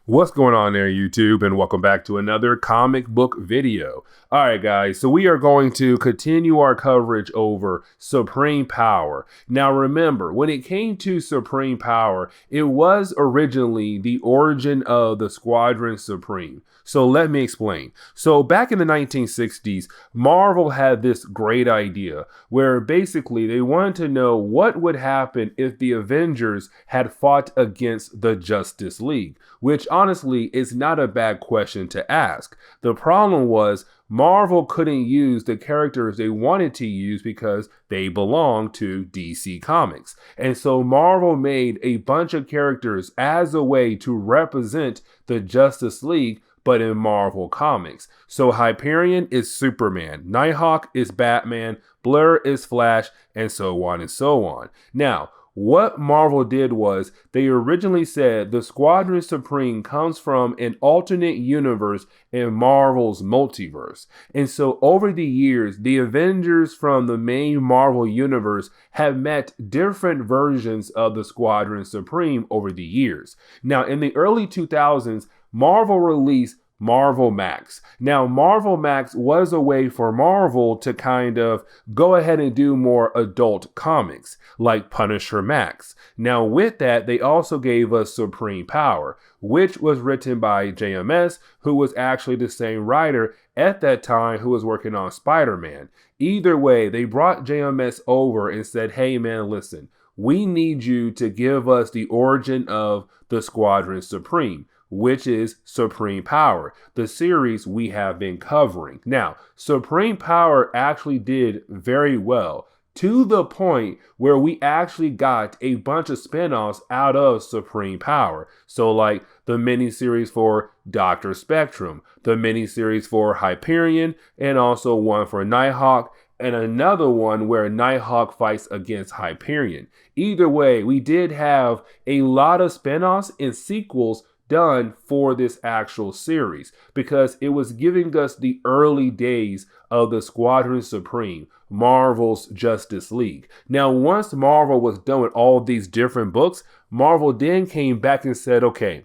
What's going on there, YouTube, and welcome back to another comic book video. All right, guys, so we are going to continue our coverage over Supreme Power. Now, remember, when it came to Supreme Power, it was originally the origin of the Squadron Supreme. So let me explain. So back in the 1960s, Marvel had this great idea where basically they wanted to know what would happen if the Avengers had fought against the Justice League, which honestly is not a bad question to ask. The problem was Marvel couldn't use the characters they wanted to use because they belong to DC Comics. And so Marvel made a bunch of characters as a way to represent the Justice League, but in Marvel Comics. So Hyperion is Superman, Nighthawk is Batman, Blur is Flash, and so on and so on. Now, what Marvel did was they originally said the Squadron Supreme comes from an alternate universe in Marvel's multiverse. And so over the years, the Avengers from the main Marvel universe have met different versions of the Squadron Supreme over the years. Now, in the early 2000s, Marvel released Marvel Max. Now, Marvel Max was a way for Marvel to kind of go ahead and do more adult comics, like Punisher Max. Now, with that, they also gave us Supreme Power, which was written by JMS, who was actually the same writer at that time who was working on Spider-Man. Either way, they brought JMS over and said, hey man, listen, we need you to give us the origin of the Squadron Supreme, which is Supreme Power, the series we have been covering. Now, Supreme Power actually did very well, to the point where we actually got a bunch of spin-offs out of Supreme Power. So like the miniseries for Dr. Spectrum, the miniseries for Hyperion, and also one for Nighthawk, and another one where Nighthawk fights against Hyperion. Either way, we did have a lot of spin-offs and sequels done for this actual series because it was giving us the early days of the Squadron Supreme, Marvel's Justice League. Now, once Marvel was done with all these different books, Marvel then came back and said, okay,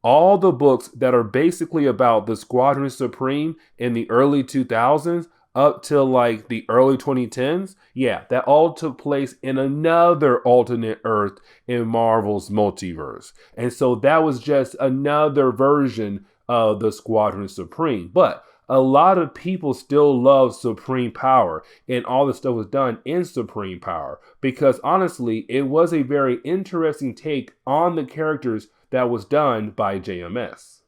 all the books that are basically about the Squadron Supreme in the early 2000s up till like the early 2010s, yeah, that all took place in another alternate Earth in Marvel's multiverse. And so that was just another version of the Squadron Supreme. But a lot of people still love Supreme Power and all the stuff was done in Supreme Power because honestly, it was a very interesting take on the characters that was done by JMS.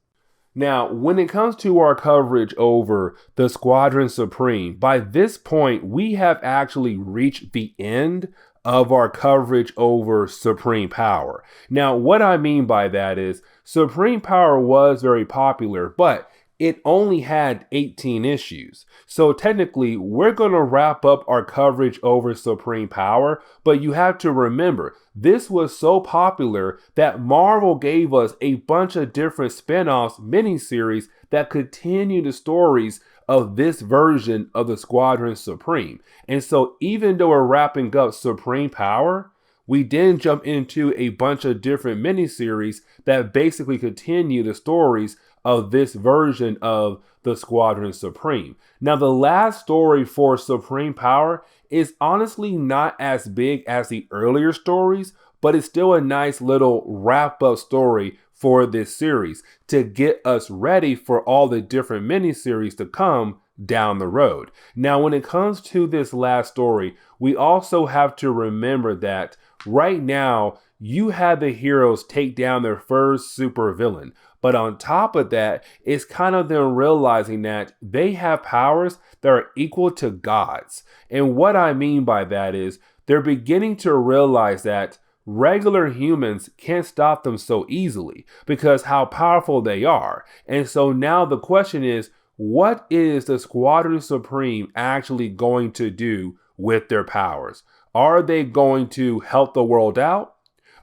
Now, when it comes to our coverage over the Squadron Supreme, by this point, we have actually reached the end of our coverage over Supreme Power. Now, what I mean by that is Supreme Power was very popular, but it only had 18 issues. So technically, we're going to wrap up our coverage over Supreme Power, but you have to remember, this was so popular that Marvel gave us a bunch of different spin-offs, miniseries that continue the stories of this version of the Squadron Supreme. And so even though we're wrapping up Supreme Power, we then jump into a bunch of different miniseries that basically continue the stories of this version of the Squadron Supreme. Now, the last story for Supreme Power is honestly not as big as the earlier stories, but it's still a nice little wrap-up story for this series to get us ready for all the different miniseries to come down the road. Now, when it comes to this last story, we also have to remember that right now, you had the heroes take down their first supervillain. But on top of that, it's kind of them realizing that they have powers that are equal to gods. And what I mean by that is they're beginning to realize that regular humans can't stop them so easily because how powerful they are. And so now the question is, what is the Squadron Supreme actually going to do with their powers? Are they going to help the world out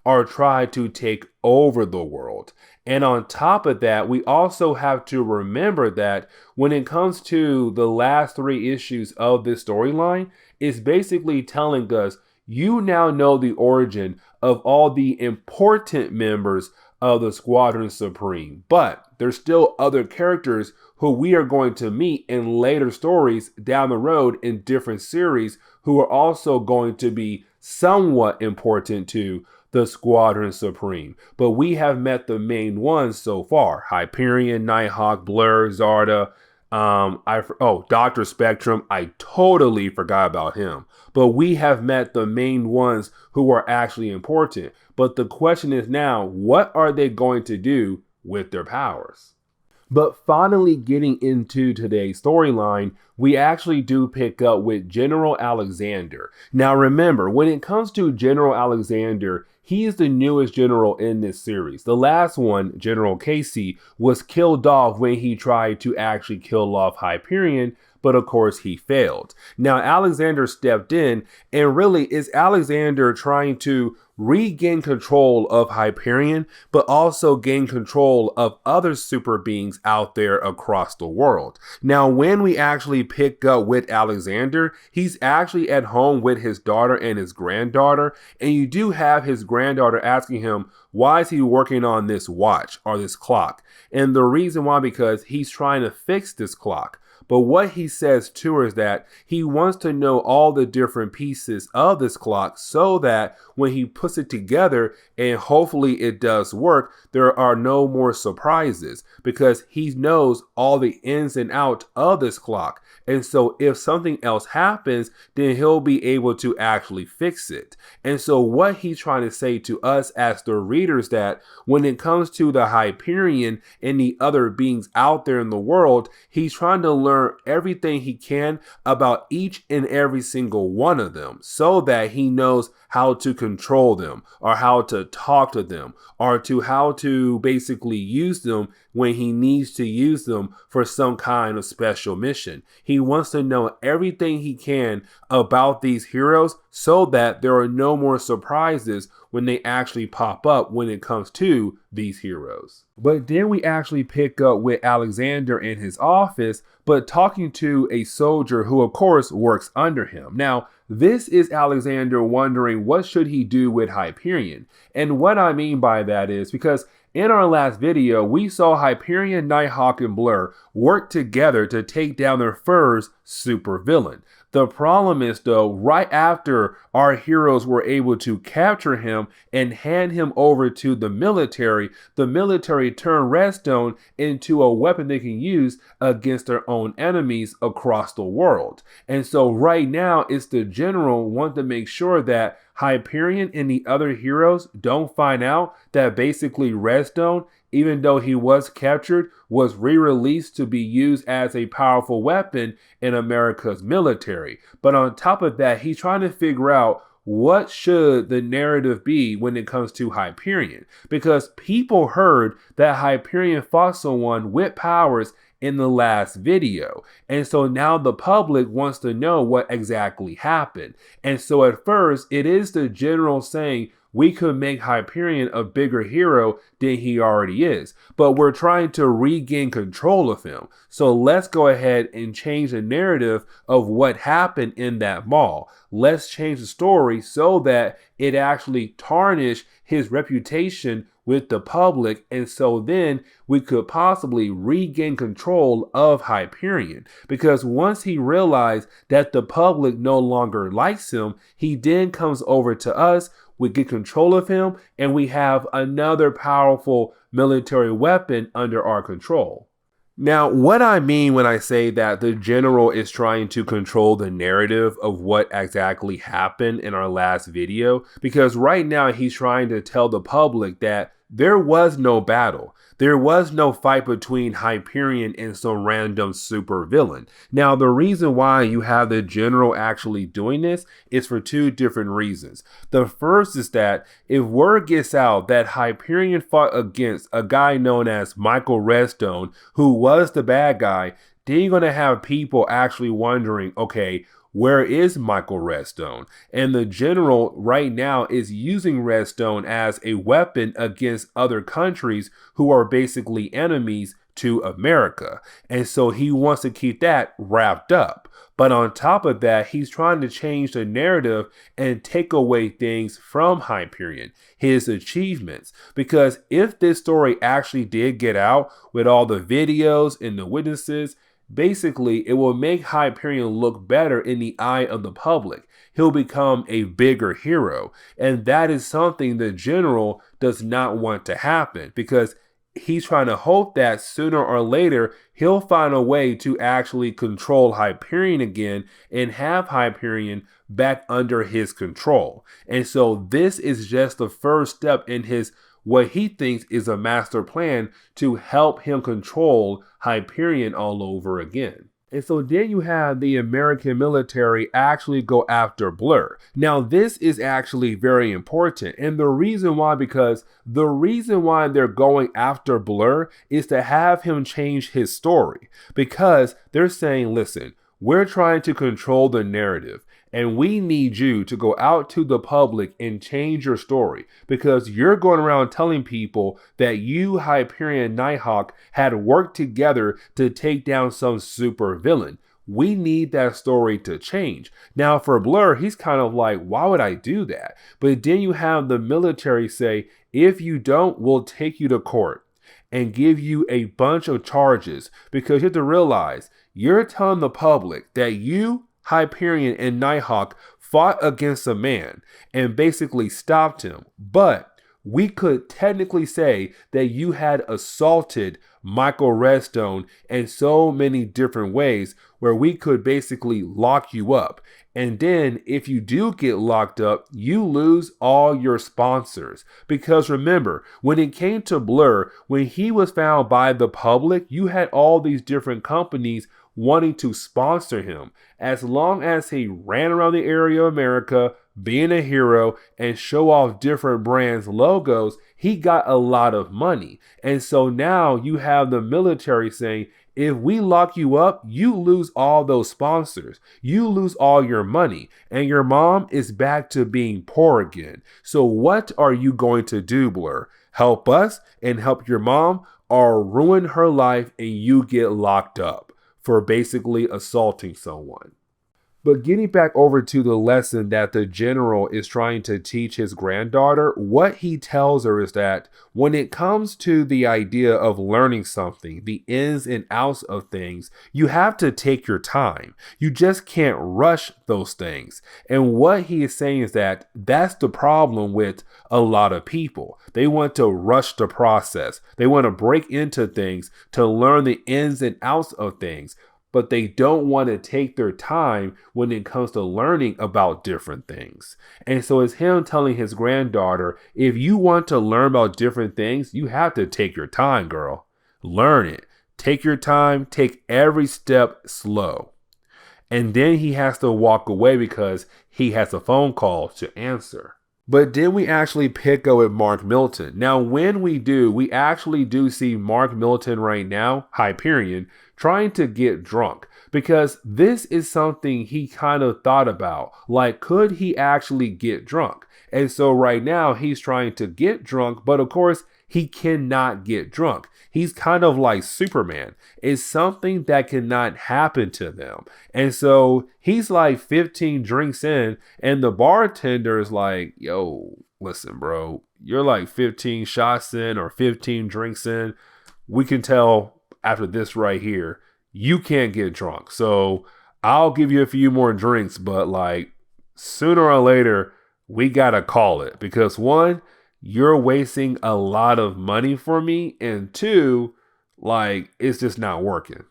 or try to take over the world? And on top of that, we also have to remember that when it comes to the last 3 issues of this storyline, it's basically telling us you now know the origin of all the important members of the Squadron Supreme. But there's still other characters who we are going to meet in later stories down the road in different series who are also going to be somewhat important to the Squadron Supreme. But we have met the main ones so far: Hyperion, Nighthawk, Blur, Zarda. Dr. Spectrum. I totally forgot about him. But we have met the main ones who are actually important. But the question is now, what are they going to do with their powers? But finally getting into today's storyline, we actually do pick up with General Alexander. Now remember, when it comes to General Alexander, he is the newest general in this series. The last one, General Casey, was killed off when he tried to actually kill off Hyperion, but of course he failed. Now Alexander stepped in, and really is Alexander trying to regain control of Hyperion, but also gain control of other super beings out there across the world. Now, when we actually pick up with Alexander, he's actually at home with his daughter and his granddaughter, and you do have his granddaughter asking him, why is he working on this watch or this clock? And the reason why, because he's trying to fix this clock. But what he says to her is that he wants to know all the different pieces of this clock so that when he puts it together and hopefully it does work, there are no more surprises because he knows all the ins and outs of this clock. And so if something else happens, then he'll be able to actually fix it. And so what he's trying to say to us as the readers, that when it comes to the Hyperion and the other beings out there in the world, he's trying to learn everything he can about each and every single one of them so that he knows how to control them or how to talk to them or to how to basically use them when he needs to use them for some kind of special mission. He wants to know everything he can about these heroes so that there are no more surprises when they actually pop up when it comes to these heroes. But then we actually pick up with Alexander in his office, but talking to a soldier who of course works under him. Now, this is Alexander wondering what should he do with Hyperion. And what I mean by that is because in our last video, we saw Hyperion, Nighthawk, and Blur work together to take down their first supervillain. The problem is though, right after our heroes were able to capture him and hand him over to the military turned Redstone into a weapon they can use against their own enemies across the world. And so right now, it's the general want to make sure that Hyperion and the other heroes don't find out that basically Redstone, even though he was captured, was re-released to be used as a powerful weapon in America's military. But on top of that, he's trying to figure out what should the narrative be when it comes to Hyperion? Because people heard that Hyperion fought someone with powers in the last video. And so now the public wants to know what exactly happened. And so at first, it is the general saying, we could make Hyperion a bigger hero than he already is, but we're trying to regain control of him. So let's go ahead and change the narrative of what happened in that mall. Let's change the story so that it actually tarnished his reputation with the public, and so then we could possibly regain control of Hyperion. Because once he realized that the public no longer likes him, he then comes over to us, we get control of him, and we have another powerful military weapon under our control. Now, what I mean when I say that the general is trying to control the narrative of what exactly happened in our last video, because right now he's trying to tell the public that there was no battle. There was no fight between Hyperion and some random super villain. Now, the reason why you have the general actually doing this is for two different reasons. The first is that if word gets out that Hyperion fought against a guy known as Michael Redstone, who was the bad guy, then you're going to have people actually wondering, okay, where is Michael Redstone? And the general right now is using Redstone as a weapon against other countries who are basically enemies to America. And so he wants to keep that wrapped up. But on top of that, he's trying to change the narrative and take away things from Hyperion, his achievements. Because if this story actually did get out with all the videos and the witnesses, basically it will make Hyperion look better in the eye of the public. He'll become a bigger hero. And that is something the general does not want to happen, because he's trying to hope that sooner or later he'll find a way to actually control Hyperion again and have Hyperion back under his control. And so this is just the first step in his what he thinks is a master plan to help him control Hyperion all over again. And so then you have the American military actually go after Blur. Now, this is actually very important. And the reason why, because the reason why they're going after Blur is to have him change his story. Because they're saying, listen, we're trying to control the narrative. And we need you to go out to the public and change your story, because you're going around telling people that you, Hyperion and Nighthawk, had worked together to take down some super villain. We need that story to change. Now, for Blur, he's kind of like, why would I do that? But then you have the military say, if you don't, we'll take you to court and give you a bunch of charges, because you have to realize you're telling the public that you, Hyperion and Nighthawk, fought against a man and basically stopped him. But we could technically say that you had assaulted Michael Redstone in so many different ways, where we could basically lock you up. And then if you do get locked up, you lose all your sponsors. Because remember, when it came to Blur, when he was found by the public, you had all these different companies wanting to sponsor him. As long as he ran around the area of America, being a hero, and show off different brands' logos, he got a lot of money. And so now you have the military saying, if we lock you up, you lose all those sponsors. You lose all your money. And your mom is back to being poor again. So what are you going to do, Blur? Help us and help your mom, or ruin her life and you get locked up for basically assaulting someone? But getting back over to the lesson that the general is trying to teach his granddaughter, what he tells her is that when it comes to the idea of learning something, the ins and outs of things, you have to take your time. You just can't rush those things. And what he is saying is that that's the problem with a lot of people. They want to rush the process. They want to break into things to learn the ins and outs of things, but they don't want to take their time when it comes to learning about different things. And so it's him telling his granddaughter, if you want to learn about different things, you have to take your time, girl. Learn it. Take your time. Take every step slow. And then he has to walk away because he has a phone call to answer. But then we actually pick up with Mark Milton. Now, when we do, we actually do see Mark Milton right now, Hyperion, trying to get drunk, because this is something he kind of thought about. Like, could he actually get drunk? And so right now he's trying to get drunk, but of course he cannot get drunk. He's kind of like Superman. It's something that cannot happen to them. And so he's like 15 drinks in, and the bartender is like, yo, listen, bro, you're like 15 shots in or 15 drinks in. We can tell after this right here, you can't get drunk. So I'll give you a few more drinks, but like sooner or later, we gotta call it, because one, you're wasting a lot of money for me, and two, like, it's just not working.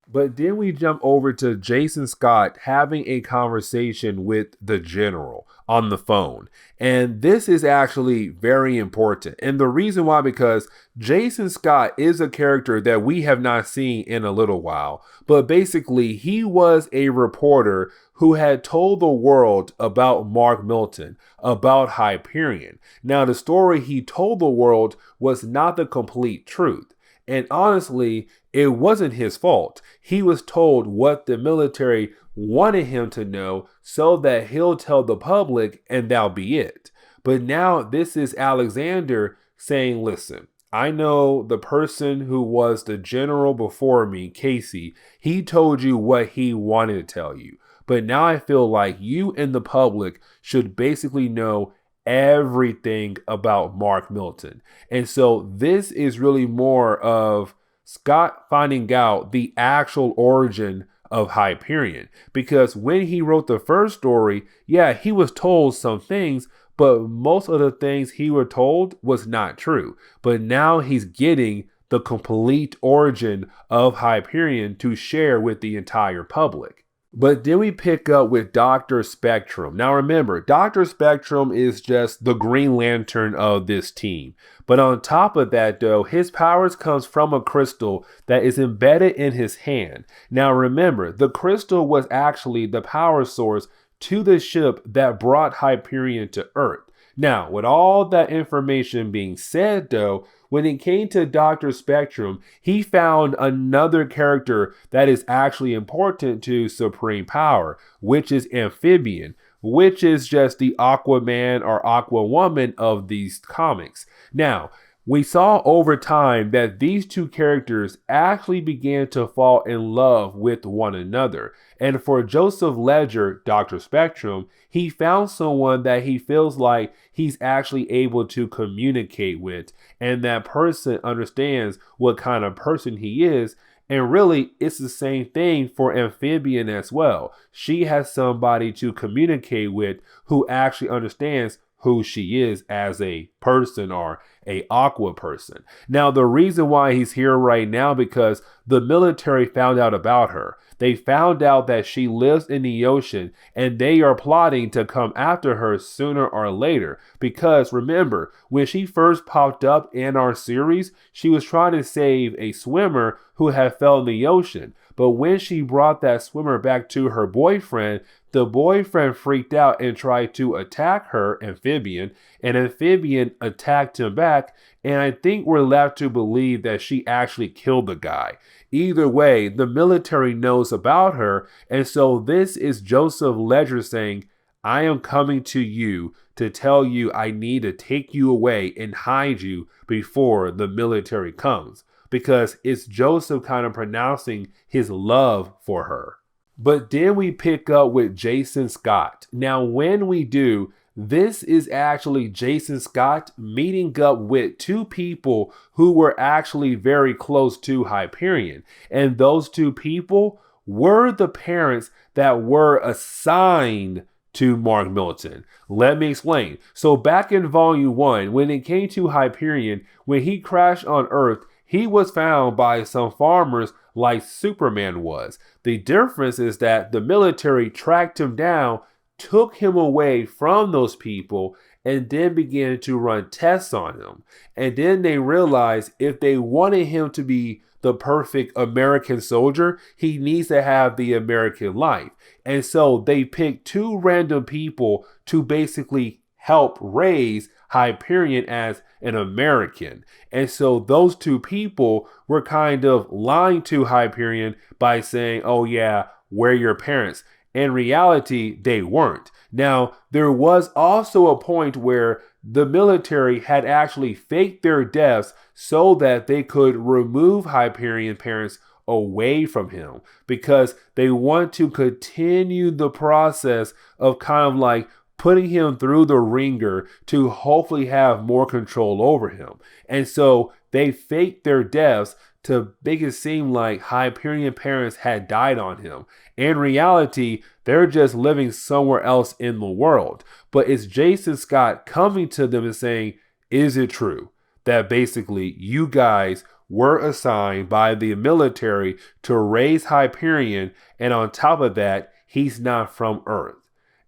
But then we jump over to Jason Scott having a conversation with the general on the phone. And this is actually very important. And the reason why, because Jason Scott is a character that we have not seen in a little while. But basically, he was a reporter who had told the world about Mark Milton, about Hyperion. Now, the story he told the world was not the complete truth. And honestly, it wasn't his fault. He was told what the military wanted him to know so that he'll tell the public and that'll be it. But now this is Alexander saying, listen, I know the person who was the general before me, Casey, he told you what he wanted to tell you. But now I feel like you and the public should basically know everything about Mark Milton. And so this is really more of Scott finding out the actual origin of Hyperion. Because when he wrote the first story, yeah, he was told some things, but most of the things he were told was not true. But now he's getting the complete origin of Hyperion to share with the entire public. But then we pick up with Dr. Spectrum. Now remember, Dr. Spectrum is just the Green Lantern of this team. But on top of that though, his powers comes from a crystal that is embedded in his hand. Now remember, the crystal was actually the power source to the ship that brought Hyperion to Earth. Now, with all that information being said though, when it came to Dr. Spectrum, he found another character that is actually important to Supreme Power, which is Amphibian, which is just the Aquaman or Aquawoman of these comics. Now, we saw over time that these two characters actually began to fall in love with one another. And for Joseph Ledger, Dr. Spectrum, he found someone that he feels like he's actually able to communicate with, and that person understands what kind of person he is. And really, it's the same thing for Amphibian as well. She has somebody to communicate with who actually understands who she is as a person or a Aqua person. Now, the reason why he's here right now because the military found out about her. They found out that she lives in the ocean and they are plotting to come after her sooner or later. Because remember, when she first popped up in our series, she was trying to save a swimmer who had fell in the ocean. But when she brought that swimmer back to her boyfriend, the boyfriend freaked out and tried to attack her, Amphibian, and Amphibian attacked him back. And I think we're left to believe that she actually killed the guy. Either way, the military knows about her. And so this is Joseph Ledger saying, I am coming to you to tell you I need to take you away and hide you before the military comes. Because it's Joseph kind of pronouncing his love for her. But then we pick up with Jason Scott. Now, when we do, this is actually Jason Scott meeting up with two people who were actually very close to Hyperion. And those two people were the parents that were assigned to Mark Milton. Let me explain. So back in Volume 1, when it came to Hyperion, when he crashed on Earth, he was found by some farmers like Superman was. The difference is that the military tracked him down, took him away from those people, and then began to run tests on him. And then they realized if they wanted him to be the perfect American soldier, he needs to have the American life. And so they picked two random people to basically help raise Hyperion as an American. And so those two people were kind of lying to Hyperion by saying, oh yeah, we're your parents. In reality, they weren't. Now, there was also a point where the military had actually faked their deaths so that they could remove Hyperion parents away from him because they want to continue the process of kind of like putting him through the ringer to hopefully have more control over him. And so they faked their deaths to make it seem like Hyperion parents had died on him. In reality, they're just living somewhere else in the world. But it's Jason Scott coming to them and saying, is it true that basically you guys were assigned by the military to raise Hyperion, and on top of that, he's not from Earth?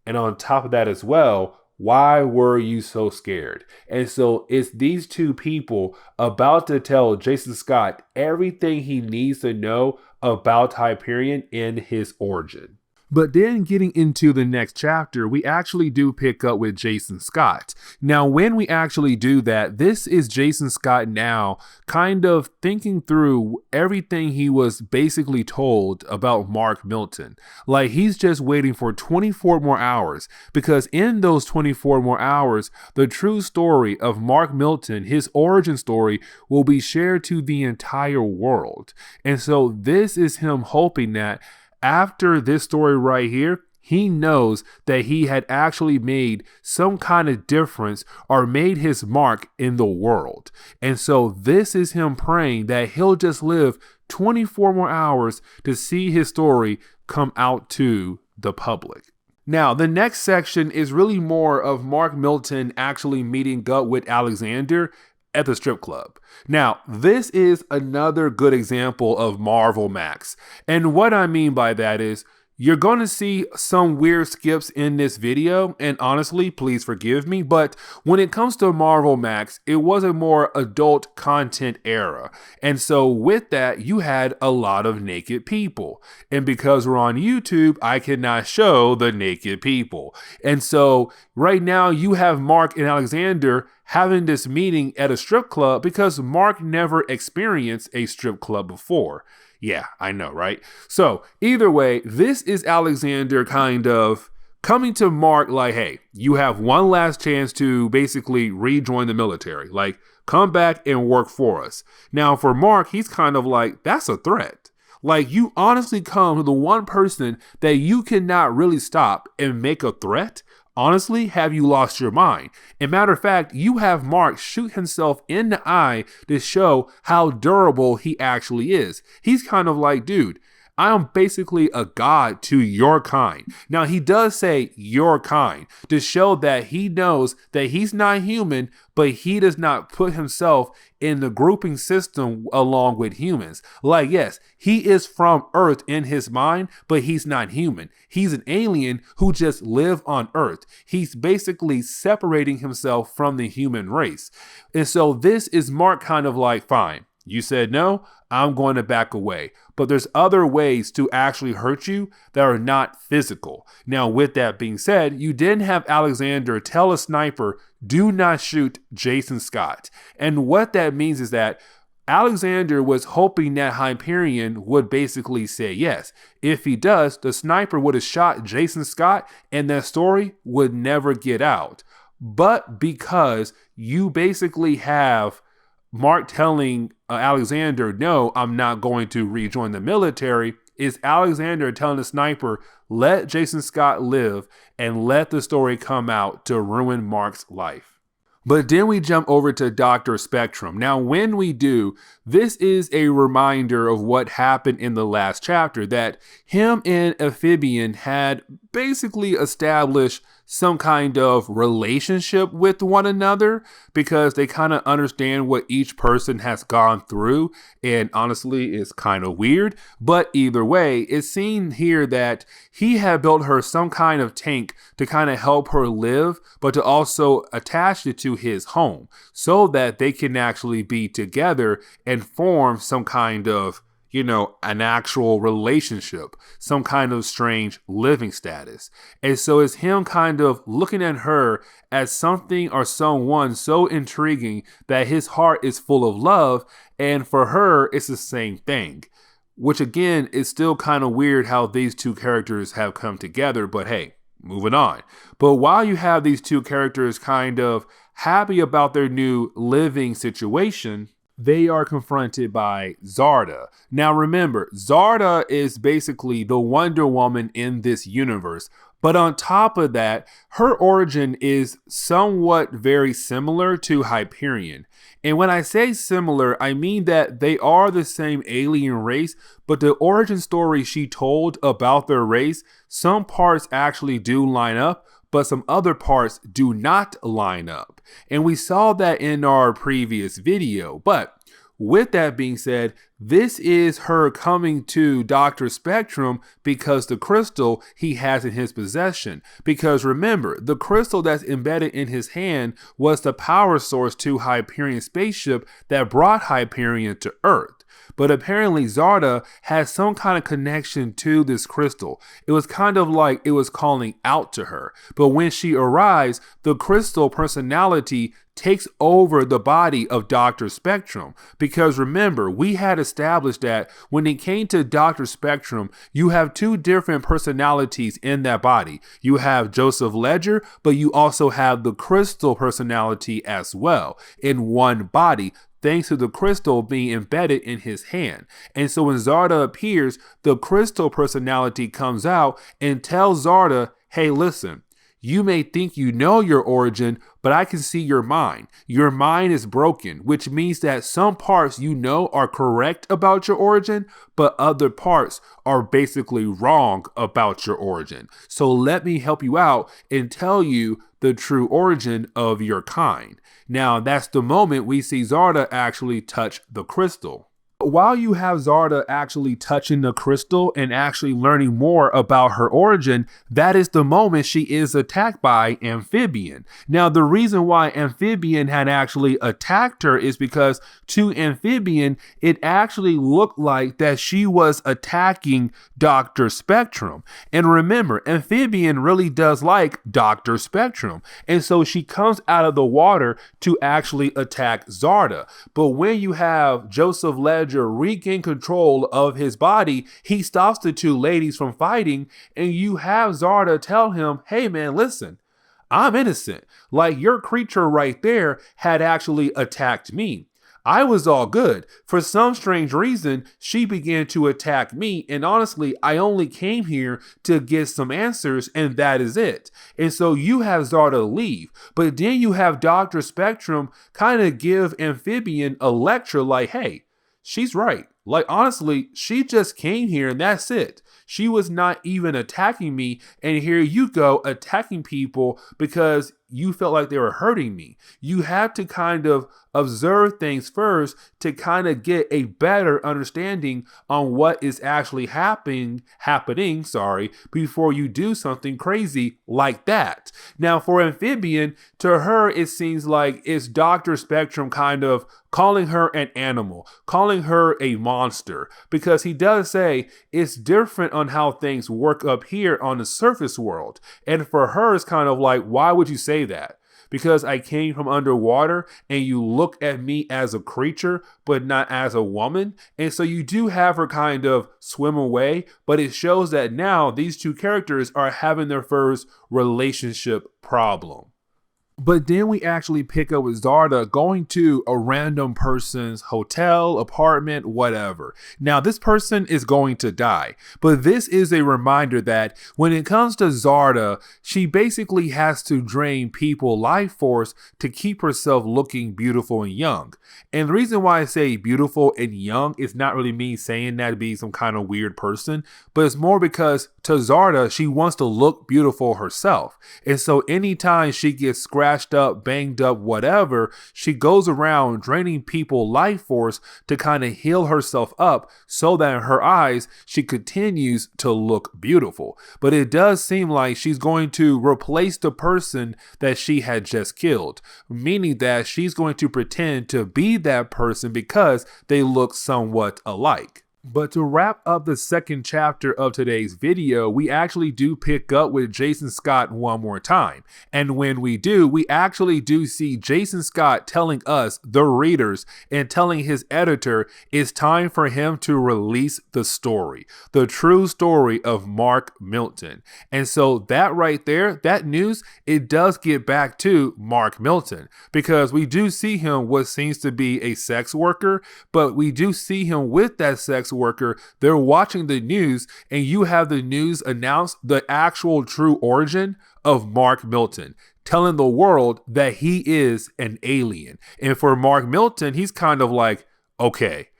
And on top of that as well, why were you so scared? And so it's these two people about to tell Jason Scott everything he needs to know about Hyperion in his origin. But then getting into the next chapter, we actually do pick up with Jason Scott. Now, when we actually do that, this is Jason Scott now kind of thinking through everything he was basically told about Mark Milton. Like, he's just waiting for 24 more hours, because in those 24 more hours, the true story of Mark Milton, his origin story, will be shared to the entire world. And so this is him hoping that after this story right here, he knows that he had actually made some kind of difference or made his mark in the world. And so this is him praying that he'll just live 24 more hours to see his story come out to the public. Now, the next section is really more of Mark Milton actually meeting up with Alexander at the strip club. Now, this is another good example of Marvel Max. And what I mean by that is you're going to see some weird skips in this video, and honestly, please forgive me, but when it comes to Marvel Max, it was a more adult content era. And so with that, you had a lot of naked people. And because we're on YouTube, I cannot show the naked people. And so right now you have Mark and Alexander having this meeting at a strip club because Mark never experienced a strip club before. Yeah, I know, right? So either way, this is Alexander kind of coming to Mark like, hey, you have one last chance to basically rejoin the military. Like, come back and work for us. Now, for Mark, he's kind of like, that's a threat. Like, you honestly come to the one person that you cannot really stop and make a threat? Honestly, have you lost your mind? And matter of fact, you have Mark shoot himself in the eye to show how durable he actually is. He's kind of like, dude, I am basically a god to your kind. Now, he does say your kind to show that he knows that he's not human, but he does not put himself in the grouping system along with humans. Like, yes, he is from Earth in his mind, but he's not human. He's an alien who just live on Earth. He's basically separating himself from the human race. And so this is Mark kind of like, fine, you said no, I'm going to back away. But there's other ways to actually hurt you that are not physical. Now, with that being said, you didn't have Alexander tell a sniper, do not shoot Jason Scott. And what that means is that Alexander was hoping that Hyperion would basically say yes. If he does, the sniper would have shot Jason Scott and that story would never get out. But because you basically have Mark telling Alexander, no, I'm not going to rejoin the military, is Alexander telling the sniper, let Jason Scott live and let the story come out to ruin Mark's life. But then we jump over to Dr. Spectrum. Now, when we do, this is a reminder of what happened in the last chapter, that him and Amphibian had basically established some kind of relationship with one another because they kind of understand what each person has gone through. And honestly, it's kind of weird. But either way, it's seen here that he had built her some kind of tank to kind of help her live, but to also attach it to his home so that they can actually be together and form some kind of, an actual relationship, some kind of strange living status. And so it's him kind of looking at her as something or someone so intriguing that his heart is full of love. And for her, it's the same thing, which again is still kind of weird how these two characters have come together. But hey, moving on. But while you have these two characters kind of happy about their new living situation, they are confronted by Zarda. Now remember, Zarda is basically the Wonder Woman in this universe. But on top of that, her origin is somewhat very similar to Hyperion. And when I say similar, I mean that they are the same alien race, but the origin story she told about their race, some parts actually do line up, but some other parts do not line up. And we saw that in our previous video. But with that being said, This is her coming to Dr. Spectrum because the crystal he has in his possession. Because remember, the crystal that's embedded in his hand was the power source to Hyperion's spaceship that brought Hyperion to Earth. But apparently Zarda has some kind of connection to this crystal. It was kind of like it was calling out to her. But when she arrives, the crystal personality takes over the body of Dr. Spectrum. Because remember, we had established that when it came to Dr. Spectrum, you have two different personalities in that body. You have Joseph Ledger, but you also have the crystal personality as well in one body, thanks to the crystal being embedded in his hand. And so when Zarda appears, the crystal personality comes out and tells Zarda, hey, listen, you may think you know your origin, but I can see your mind. Your mind is broken, which means that some parts you know are correct about your origin, but other parts are basically wrong about your origin. So let me help you out and tell you the true origin of your kind. Now, that's the moment we see Zarda actually touch the crystal. While you have Zarda actually touching the crystal and actually learning more about her origin, that is the moment she is attacked by Amphibian. Now, the reason why Amphibian had actually attacked her is because to Amphibian, it actually looked like that she was attacking Dr. Spectrum. And remember, Amphibian really does like Dr. Spectrum. And so she comes out of the water to actually attack Zarda. But when you have Joseph Ledger regain control of his body, he stops the two ladies from fighting, and you have Zarda tell him, hey man, listen, I'm innocent. Like, your creature right there had actually attacked me. I was all good. For some strange reason, she began to attack me, and honestly, I only came here to get some answers, and that is it. And so you have Zarda leave, but then you have Dr. Spectrum kind of give Amphibian a lecture like, hey, she's right. Like, honestly, she just came here and that's it. She was not even attacking me, and here you go attacking people because you felt like they were hurting me. You have to kind of observe things first to kind of get a better understanding on what is actually happening, before you do something crazy like that. Now, for Amphibian, to her, it seems like it's Dr. Spectrum kind of calling her an animal, calling her a monster, because he does say it's different on how things work up here on the surface world. And for her, it's kind of like, why would you say that? Because I came from underwater and you look at me as a creature, but not as a woman. And so you do have her kind of swim away, but it shows that now these two characters are having their first relationship problem. But then we actually pick up with Zarda going to a random person's hotel, apartment, whatever. Now, this person is going to die, but this is a reminder that when it comes to Zarda, she basically has to drain people life force to keep herself looking beautiful and young. And the reason why I say beautiful and young is not really me saying that to be some kind of weird person, but it's more because to Zarda, she wants to look beautiful herself. And so anytime she gets scratched up, banged up, whatever, she goes around draining people life force to kind of heal herself up so that in her eyes, she continues to look beautiful. But it does seem like she's going to replace the person that she had just killed, meaning that she's going to pretend to be that person because they look somewhat alike. But to wrap up the second chapter of today's video, we actually do pick up with Jason Scott one more time. And when we do, we actually do see Jason Scott telling us, the readers, and telling his editor it's time for him to release the story, the true story of Mark Milton. And so that right there, that news, it does get back to Mark Milton, because we do see him what seems to be a sex worker, but we do see him with that sex worker. They're watching the news, and you have the news announce the actual true origin of Mark Milton, telling the world that he is an alien. And for Mark Milton, he's kind of like, okay,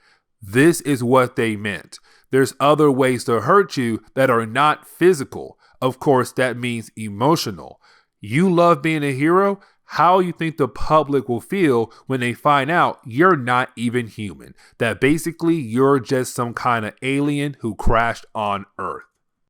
this is what they meant. There's other ways to hurt you that are not physical. Of course, that means emotional. You love being a hero? how you think the public will feel when they find out you're not even human, that basically you're just some kind of alien who crashed on Earth.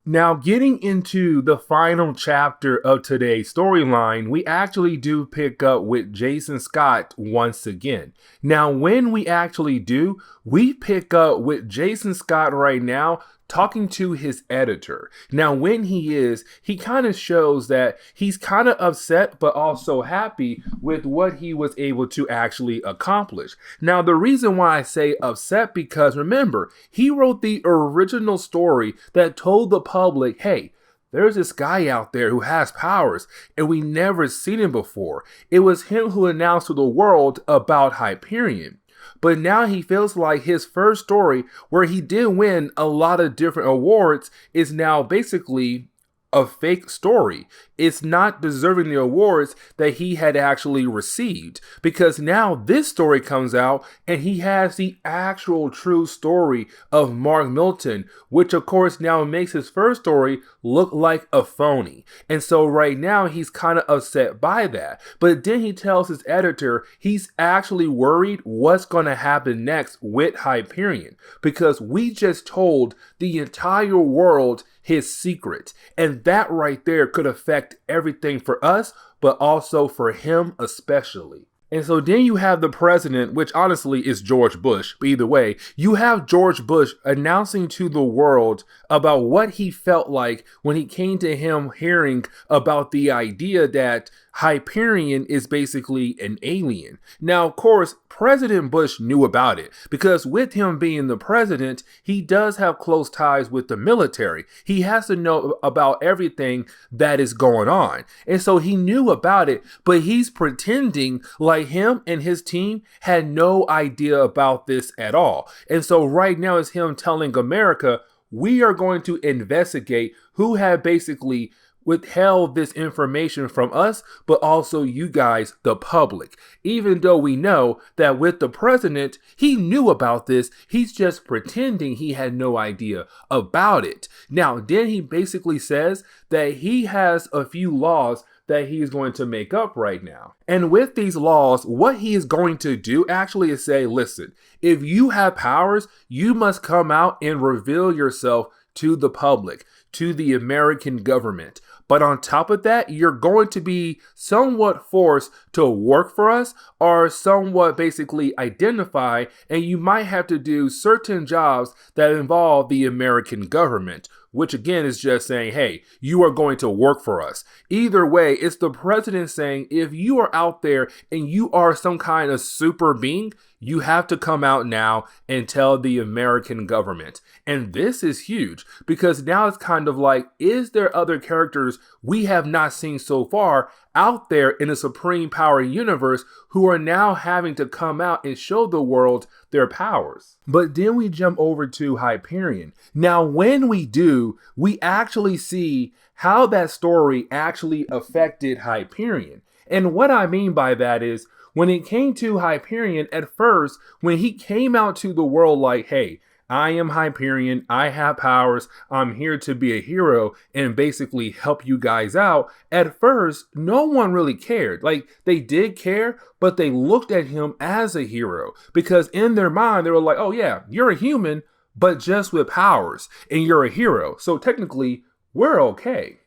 Now, getting into the final chapter of today's storyline, we actually do pick up with Jason Scott once again. Now, when we actually do, we pick up with Jason Scott right now talking to his editor. Now, when he kind of shows that he's kind of upset, but also happy with what he was able to actually accomplish. Now, the reason why I say upset, because remember, he wrote the original story that told the public, hey, there's this guy out there who has powers and we never seen him before. It was him who announced to the world about Hyperion. But now he feels like his first story, where he did win a lot of different awards, is now basically a fake story. It's not deserving the awards that he had actually received, because now this story comes out and he has the actual true story of Mark Milton, which of course now makes his first story look like a phony. And so right now he's kind of upset by that. But then he tells his editor he's actually worried what's going to happen next with Hyperion, because we just told the entire world his secret. And that right there could affect everything for us, but also for him especially. And so then you have the president, which honestly is George Bush. But either way, you have George Bush announcing to the world about what he felt like when he came to him hearing about the idea that Hyperion is basically an alien. Now, of course, President Bush knew about it, because with him being the president, he does have close ties with the military. He has to know about everything that is going on. And so he knew about it, but he's pretending like him and his team had no idea about this at all. And so right now it's him telling America, we are going to investigate who had basically withheld this information from us, but also you guys, the public. Even though we know that with the president, he knew about this, he's just pretending he had no idea about it. Now, then he basically says that he has a few laws that he is going to make up right now. And with these laws, what he is going to do actually is say, listen, if you have powers, you must come out and reveal yourself to the public, to the American government. But on top of that, you're going to be somewhat forced to work for us, or somewhat basically identify, and you might have to do certain jobs that involve the American government, which again is just saying, hey, you are going to work for us. Either way, it's the president saying, if you are out there and you are some kind of super being, you have to come out now and tell the American government. And this is huge, because now it's kind of like, is there other characters we have not seen so far out there in the Supreme Power universe who are now having to come out and show the world their powers? But then we jump over to Hyperion. Now, when we do, we actually see how that story actually affected Hyperion. And what I mean by that is, when it came to Hyperion, at first, when he came out to the world like, hey, I am Hyperion, I have powers, I'm here to be a hero and basically help you guys out. At first, no one really cared. Like, they did care, but they looked at him as a hero, because in their mind, they were like, oh yeah, you're a human, but just with powers, and you're a hero. So technically, we're okay.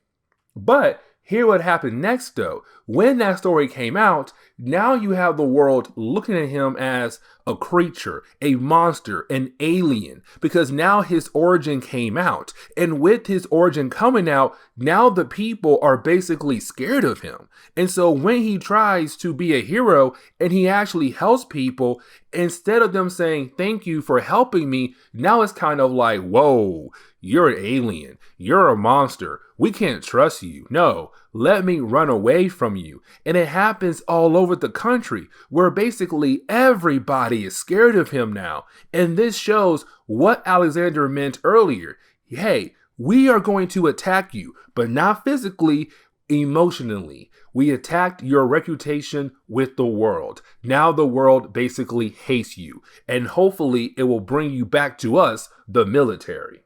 But here what happened next though. When that story came out, now you have the world looking at him as a creature, a monster, an alien, because now his origin came out. And with his origin coming out, now the people are basically scared of him. And so when he tries to be a hero and he actually helps people, instead of them saying, thank you for helping me, now it's kind of like, whoa, you're an alien, you're a monster, we can't trust you. No, let me run away from you. And it happens all over the country, where basically everybody is scared of him now. And this shows what Alexander meant earlier. Hey, we are going to attack you, but not physically, emotionally. We attacked your reputation with the world. Now the world basically hates you, and hopefully it will bring you back to us, the military.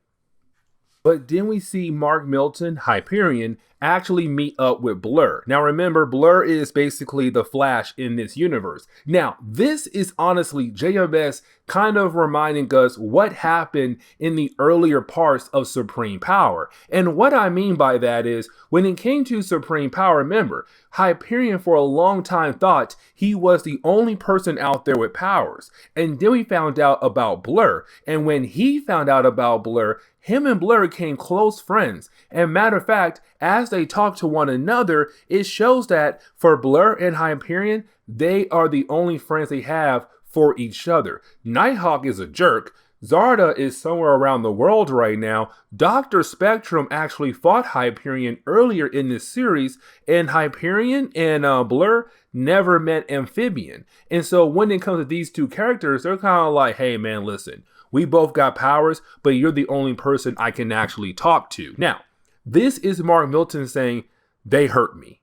But then we see Mark Milton, Hyperion, actually meet up with Blur. Now remember, Blur is basically the Flash in this universe. Now, this is honestly JMS kind of reminding us what happened in the earlier parts of Supreme Power. And what I mean by that is, when it came to Supreme Power, remember, Hyperion for a long time thought he was the only person out there with powers. And then we found out about Blur. And when he found out about Blur, him and Blur became close friends. And matter of fact, as they talk to one another, it shows that for Blur and Hyperion, they are the only friends they have for each other. Nighthawk is a jerk. Zarda is somewhere around the world right now. Dr. Spectrum actually fought Hyperion earlier in this series, and Hyperion and Blur never met Amphibian. And so when it comes to these two characters, they're kind of like, hey man, listen, we both got powers, but you're the only person I can actually talk to. Now, this is Mark Milton saying, they hurt me.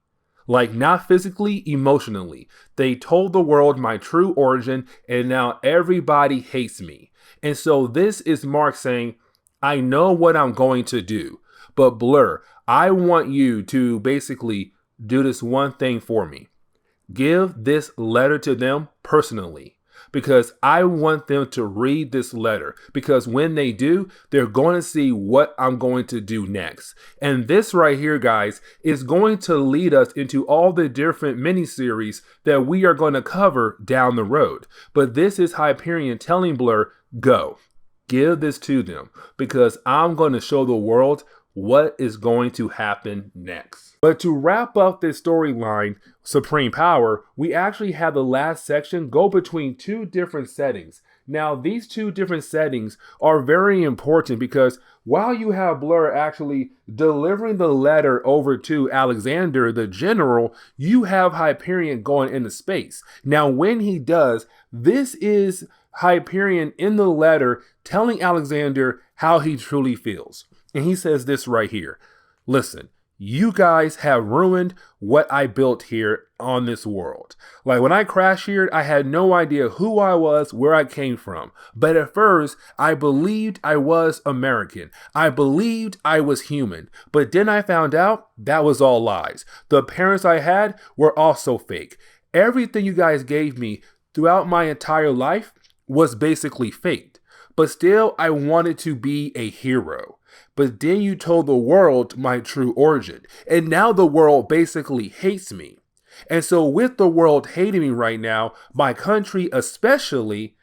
Like, not physically, emotionally. They told the world my true origin, and now everybody hates me. And so this is Mark saying, I know what I'm going to do, but Blur, I want you to basically do this one thing for me. Give this letter to them personally, because I want them to read this letter, because when they do, they're going to see what I'm going to do next. And this right here, guys, is going to lead us into all the different miniseries that we are going to cover down the road. But this is Hyperion telling Blur, go, give this to them, because I'm going to show the world what is going to happen next. But to wrap up this storyline, Supreme Power, we actually have the last section go between two different settings. Now, these two different settings are very important because while you have Blur actually delivering the letter over to Alexander, the general, you have Hyperion going into space. Now, when he does, this is Hyperion in the letter telling Alexander how he truly feels. And he says this right here. Listen, you guys have ruined what I built here on this world. Like, when I crashed here, I had no idea who I was, where I came from. But at first, I believed I was American. I believed I was human. But then I found out that was all lies. The parents I had were also fake. Everything you guys gave me throughout my entire life was basically faked. But still, I wanted to be a hero. But then you told the world my true origin. And now the world basically hates me. And so with the world hating me right now, my country especially,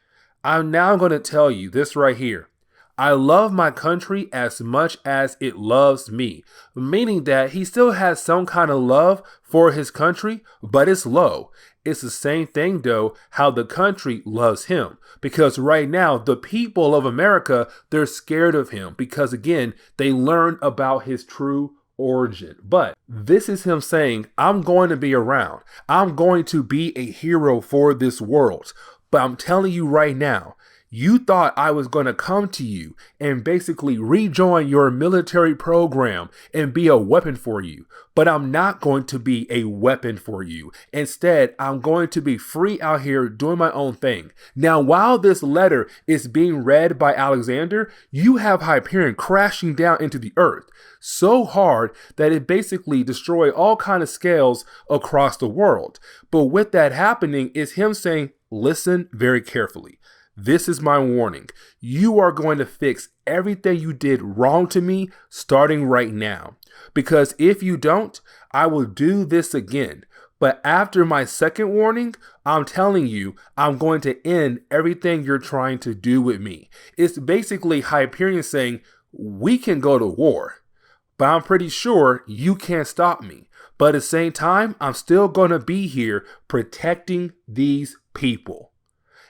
I'm now going to tell you this right here. I love my country as much as it loves me, meaning that he still has some kind of love for his country, but it's low. It's the same thing, though, how the country loves him. Because right now, the people of America, they're scared of him because, again, they learned about his true origin. But this is him saying, I'm going to be around. I'm going to be a hero for this world. But I'm telling you right now, you thought I was going to come to you and basically rejoin your military program and be a weapon for you. But I'm not going to be a weapon for you. Instead, I'm going to be free out here doing my own thing. Now, while this letter is being read by Alexander, you have Hyperion crashing down into the earth so hard that it basically destroyed all kind of scales across the world. But with that happening is him saying, listen very carefully. This is my warning. You are going to fix everything you did wrong to me starting right now. Because if you don't, I will do this again. But after my second warning, I'm telling you, I'm going to end everything you're trying to do with me. It's basically Hyperion saying, we can go to war, but I'm pretty sure you can't stop me. But at the same time, I'm still going to be here protecting these people.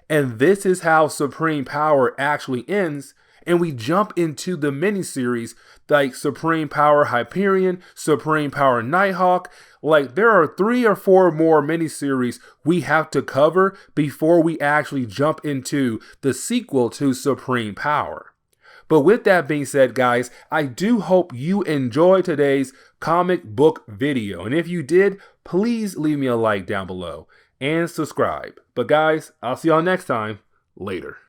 And this is how Supreme Power actually ends. And we jump into the miniseries like Supreme Power Hyperion, Supreme Power Nighthawk. Like, there are 3 or 4 more miniseries we have to cover before we actually jump into the sequel to Supreme Power. But with that being said, guys, I do hope you enjoyed today's comic book video. And if you did, please leave me a like down below and subscribe. But guys, I'll see y'all next time. Later.